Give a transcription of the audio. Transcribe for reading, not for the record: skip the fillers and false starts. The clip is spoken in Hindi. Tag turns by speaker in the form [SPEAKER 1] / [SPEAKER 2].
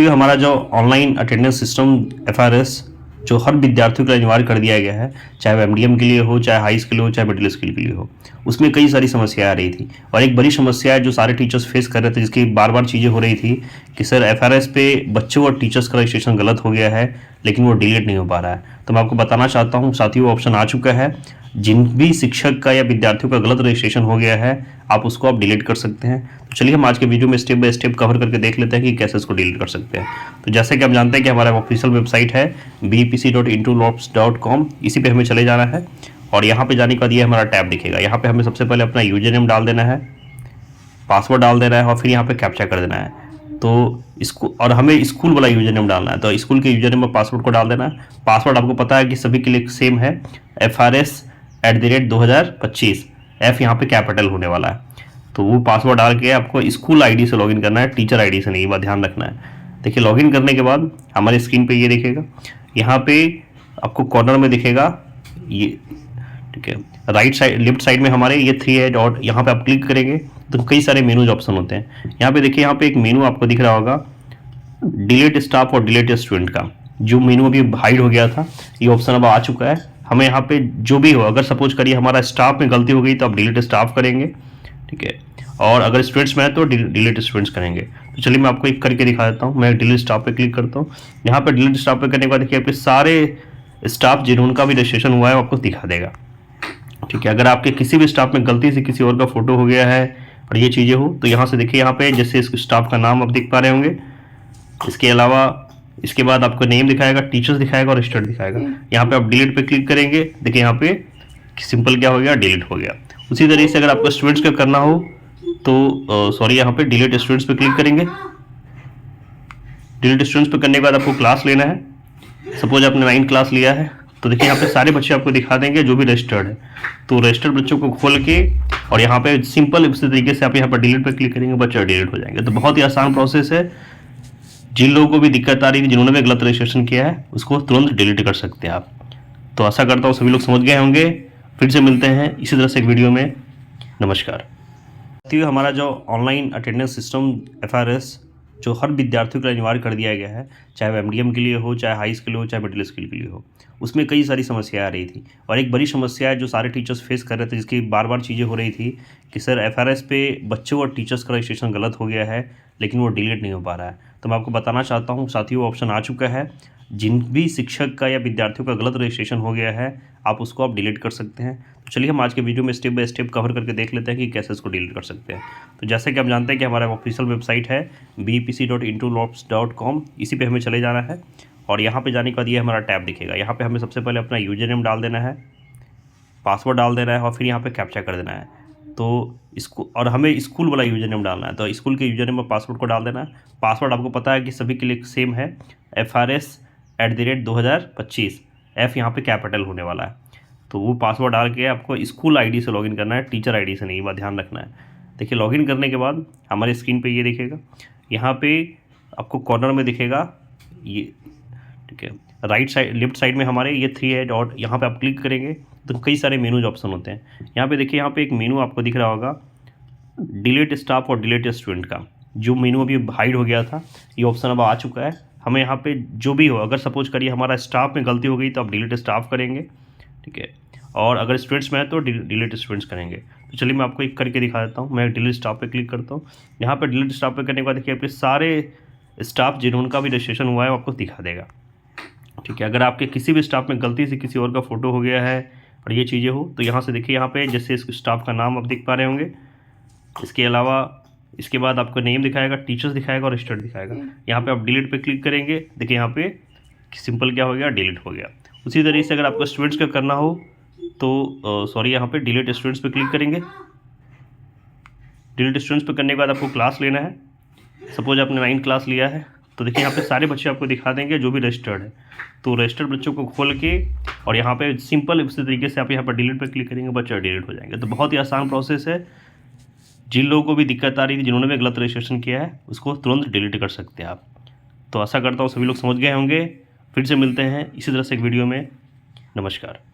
[SPEAKER 1] हमारा जो ऑनलाइन अटेंडेंस सिस्टम एफआरएस जो हर विद्यार्थियों के लिए अनिवार्य कर दिया गया है, चाहे वो एमडीएम के लिए हो, चाहे हाई स्कूल हो, चाहे मिडिल स्कूल के लिए हो, उसमें कई सारी समस्याएं आ रही थी। और एक बड़ी समस्या है जो सारे टीचर्स फेस कर रहे थे, जिसकी बार बार चीज़ें हो रही थी कि सर एफआरएस पे बच्चों और टीचर्स का रजिस्ट्रेशन गलत हो गया है, लेकिन वो डिलीट नहीं हो पा रहा है। तो मैं आपको बताना चाहता हूँ साथियों, ऑप्शन आ चुका है। जिन भी शिक्षक का या विद्यार्थियों का गलत रजिस्ट्रेशन हो गया है, आप उसको आप डिलीट कर सकते हैं। तो चलिए हम आज के वीडियो में स्टेप बाय स्टेप कवर करके देख लेते हैं कि कैसे इसको डिलीट कर सकते हैं। तो जैसे कि हम जानते हैं कि हमारा ऑफिशियल वेबसाइट है bpc.intulobs.com, इसी पे हमें चले जाना है और यहाँ पे जाने के बाद ये हमारा टैब दिखेगा। यहाँ पे हमें सबसे पहले अपना यूजर नेम डाल देना है, पासवर्ड डाल देना है और फिर यहाँ पे कैप्चा कर देना है। तो इसको और हमें स्कूल वाला यूजर नेम डालना है, तो स्कूल के यूजर नेम और पासवर्ड को डाल देना है। पासवर्ड आपको पता है कि सभी के लिए सेम है, FRS@2025, एफ यहाँ पे कैपिटल होने वाला है। तो वो पासवर्ड डाल के आपको स्कूल आईडी से लॉगिन करना है, टीचर आईडी से नहीं, ये बात ध्यान रखना है। देखिए लॉगिन करने के बाद हमारे स्क्रीन पे ये दिखेगा, यहाँ पे आपको कॉर्नर में दिखेगा ये, ठीक है, राइट साइड लेफ्ट साइड में हमारे ये 3 है डॉट, यहाँ पे आप क्लिक करेंगे तो कई सारे मेनूज ऑप्शन होते हैं। यहाँ पे देखिए, यहाँ पे एक मेनू आपको दिख रहा होगा डिलीट स्टाफ और डिलीट स्टूडेंट का, जो मेनू अभी हाइड हो गया था, ये ऑप्शन अब आ चुका है। हमें यहाँ पे जो भी हो, अगर सपोज करिए हमारा स्टाफ में गलती हो गई तो आप डिलीट स्टाफ करेंगे, ठीक है, और अगर स्टूडेंट्स में है तो डिलीट स्टूडेंट्स करेंगे। तो चलिए मैं आपको एक करके दिखा देता हूँ। मैं डिलीट स्टाफ पे क्लिक करता हूँ। यहाँ पे डिलीट स्टाफ पे करने के बाद देखिए आपके सारे स्टाफ जिनका भी रजिस्ट्रेशन हुआ है आपको दिखा देगा, ठीक है। अगर आपके किसी भी स्टाफ में गलती से किसी और का फोटो हो गया है और ये चीज़ें हो, तो यहाँ से देखिए, यहाँ पे जैसे इस स्टाफ का नाम आप दिख पा रहे होंगे, इसके अलावा इसके बाद आपको नेम दिखाएगा, टीचर्स दिखाएगा और स्टूडेंट दिखाएगा। यहाँ पे आप डिलीट पे क्लिक करेंगे, देखिए यहाँ पे सिंपल क्या हो गया, डिलीट हो गया। उसी तरीके से अगर आपको स्टूडेंट्स का करना हो तो सॉरी, यहाँ पे डिलीट स्टूडेंट्स पे क्लिक करेंगे। डिलीट स्टूडेंट्स पे करने के बाद आपको क्लास लेना है। सपोज आपने 9 क्लास लिया है, तो देखिए यहाँ पे सारे बच्चे आपको दिखा देंगे जो भी रजिस्टर्ड है। तो रजिस्टर्ड बच्चों को खोल के और यहाँ पे सिंपल इसी तरीके से आप यहाँ पर डिलीट पे क्लिक करेंगे, बच्चे डिलीट हो जाएंगे। तो बहुत ही आसान प्रोसेस है। जिन लोगों को भी दिक्कत आ रही थी, जिन्होंने भी गलत रजिस्ट्रेशन किया है, उसको तुरंत डिलीट कर सकते हैं आप। तो आशा करता हूँ सभी लोग समझ गए होंगे। फिर से मिलते हैं इसी तरह से एक वीडियो में। नमस्कार। हमारा जो ऑनलाइन अटेंडेंस सिस्टम एफआरएस जो हर विद्यार्थियों के लिए अनिवार्य कर दिया गया है, चाहे वो एमडीएम के लिए हो, चाहे हाई स्कूल हो, चाहे मिडिल स्कूल के लिए हो, उसमें कई सारी समस्याएं आ रही थी। और एक बड़ी समस्या है जो सारे टीचर्स फेस कर रहे थे, जिसकी बार बार चीज़ें हो रही थी कि सर एफआरएस पे बच्चों और टीचर्स का रजिस्ट्रेशन गलत हो गया है, लेकिन वो डिलीट नहीं हो पा रहा है। तो मैं आपको बताना चाहता हूँ साथियों, ऑप्शन आ चुका है। जिन भी शिक्षक का या विद्यार्थियों का गलत रजिस्ट्रेशन हो गया है, आप उसको आप डिलीट कर सकते हैं। तो चलिए हम आज के वीडियो में स्टेप बाय स्टेप कवर करके देख लेते हैं कि कैसे इसको डिलीट कर सकते हैं। तो जैसे कि हम जानते हैं कि हमारा ऑफिशियल वेबसाइट है bpc.intulobs.com, इसी पे हमें चले जाना है और यहाँ पे जाने के बाद ये हमारा टैब दिखेगा। यहाँ पे हमें सबसे पहले अपना यूजर नेम डाल देना है, पासवर्ड डाल देना है और फिर यहाँ पे कैप्चा कर देना है। तो इसको और हमें स्कूल वाला यूजर नेम डालना है, तो स्कूल के यूजर नेम और पासवर्ड को डाल देना है। पासवर्ड आपको पता है कि सभी के लिए सेम है, FRS@2025, एफ यहाँ पे कैपिटल होने वाला है। तो वो पासवर्ड डाल के आपको स्कूल आईडी से लॉगिन करना है, टीचर आईडी से नहीं, बात ध्यान रखना है। देखिए लॉगिन करने के बाद हमारे स्क्रीन पे ये दिखेगा, यहाँ पे आपको कॉर्नर में दिखेगा ये, ठीक है, राइट साइड लेफ्ट साइड में हमारे ये 3 है डॉट, यहाँ पे आप क्लिक करेंगे तो कई सारे मेनूज ऑप्शन होते हैं। यहाँ पे देखिए, यहाँ पे एक मेनू आपको दिख रहा होगा डिलीट स्टाफ और डिलीट स्टूडेंट का, जो मेनू अभी हाइड हो गया था, ये ऑप्शन अब आ चुका है। हमें यहाँ पे जो भी हो, अगर सपोज करिए हमारा स्टाफ में गलती हो गई तो आप डिलीट स्टाफ करेंगे, ठीक है, और अगर स्टूडेंट्स में है तो डिलीट स्टूडेंट्स करेंगे। तो चलिए मैं आपको एक करके दिखा देता हूँ। मैं डिलीट स्टाफ पे क्लिक करता हूँ। यहाँ पे डिलीट स्टाफ पे करने के बाद देखिए आपके सारे स्टाफ जिनका भी रजिस्ट्रेशन हुआ है आपको दिखा देगा, ठीक है। अगर आपके किसी भी स्टाफ में गलती से किसी और का फोटो हो गया है और ये चीज़ें हो, तो यहाँ से देखिए, यहाँ पे जैसे इस स्टाफ का नाम आप दिख पा रहे होंगे, इसके अलावा इसके बाद आपको नेम दिखाएगा, टीचर्स दिखाएगा और स्टूडेंट दिखाएगा। यहाँ पे आप डिलीट पे क्लिक करेंगे, देखिए यहाँ पे सिंपल क्या हो गया, डिलीट हो गया। उसी तरीके से अगर आपको स्टूडेंट्स का करना हो तो सॉरी, यहाँ पे डिलीट स्टूडेंट्स पे क्लिक करेंगे। डिलीट स्टूडेंट्स पे करने के बाद आपको क्लास लेना है। सपोज आपने 9 क्लास लिया है, तो देखिए यहाँ पे सारे बच्चे आपको दिखा देंगे जो भी रजिस्टर्ड है। तो रजिस्टर्ड बच्चों को खोल के और यहाँ पे सिंपल इसी तरीके से आप यहाँ पर डिलीट पे क्लिक करेंगे, बच्चे डिलीट हो जाएंगे। तो बहुत ही आसान प्रोसेस है। जिन लोगों को भी दिक्कत आ रही थी, जिन्होंने भी गलत रजिस्ट्रेशन किया है, उसको तुरंत डिलीट कर सकते हैं आप। तो आशा करता हूँ सभी लोग समझ गए होंगे। फिर से मिलते हैं इसी तरह से एक वीडियो में। नमस्कार।